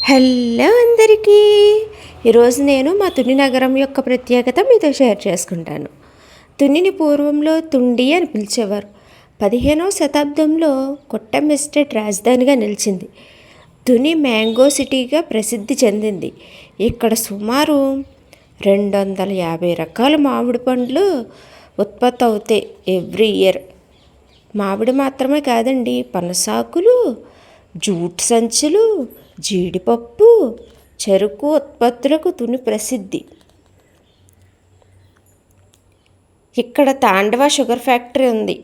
Hello అందరికీ. ఈరోజు నేను మా తుని నగరం యొక్క ప్రత్యేకత మీతో షేర్ చేసుకుంటాను. తునిని పూర్వంలో తుండి అని పిలిచేవారు. 15వ శతాబ్దంలో కొట్టం ఎస్టేట్ రాజధానిగా నిలిచింది. తుని మ్యాంగో సిటీగా ప్రసిద్ధి చెందింది. ఇక్కడ సుమారు 250 రకాల మామిడి పండ్లు ఉత్పత్తి అవుతాయి ఎవ్రీ ఇయర్. మామిడి మాత్రమే కాదండి, పనసాకులు, జూట్ సంచులు, జీడిపప్పు, చెరుకు ఉత్పత్తులకు తుని ప్రసిద్ధి. ఇక్కడ తాండవ షుగర్ ఫ్యాక్టరీ ఉంది.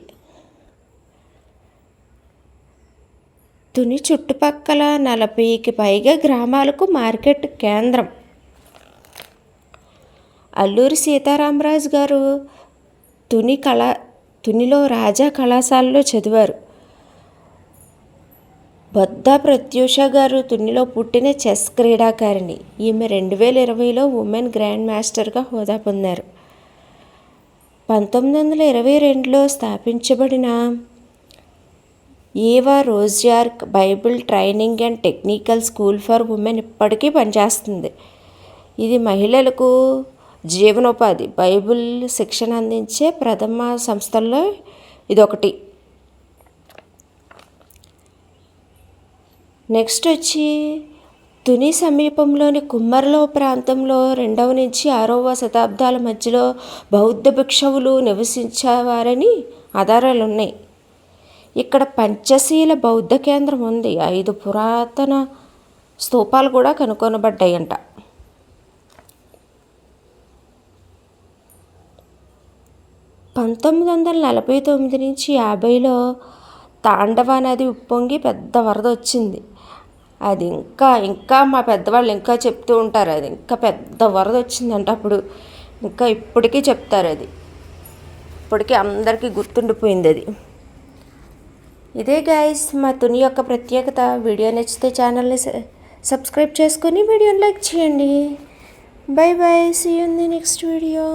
తుని చుట్టుపక్కల 40కి పైగా గ్రామాలకు మార్కెట్ కేంద్రం. అల్లూరి సీతారామరాజు గారు తునిలో రాజా కళాశాలలో చదివారు. బొద్ద ప్రత్యూష గారు తునిలో పుట్టిన చెస్ క్రీడాకారిణి. ఈమె 2020లో ఉమెన్ గ్రాండ్ మాస్టర్గా హోదా పొందారు. 1922లో స్థాపించబడిన Eva Rose York Bible training and technical school for women ఇప్పటికీ పనిచేస్తుంది. ఇది మహిళలకు జీవనోపాధి, బైబిల్ శిక్షణ అందించే ప్రథమ సంస్థల్లో ఇదొకటి. నెక్స్ట్ వచ్చి తుని సమీపంలోని కుమ్మర్లో ప్రాంతంలో 2వ నుంచి 6వ శతాబ్దాల మధ్యలో బౌద్ధ భిక్షువులు నివసించేవారని ఆధారాలు ఉన్నాయి. ఇక్కడ పంచశీల బౌద్ధ కేంద్రం ఉంది. 5 పురాతన స్తూపాలు కూడా కనుగొనబడ్డాయంట. (1949 నుంచి 50లో తాండవ నది ఉప్పొంగి పెద్ద వరద వచ్చింది. అది ఇంకా మా పెద్దవాళ్ళు ఇంకా చెప్తూ ఉంటారు. అది ఇంకా పెద్ద వరద వచ్చిందంట. అప్పుడు ఇంకా ఇప్పటికీ చెప్తారు. అది ఇప్పటికీ అందరికీ గుర్తుండిపోయింది అది. ఇదే గైస్ మా తుని యొక్క ప్రత్యేకత. వీడియో నచ్చితే ఛానల్ని సబ్స్క్రైబ్ చేసుకొని వీడియోని లైక్ చేయండి. Bye bye, see you in the next video.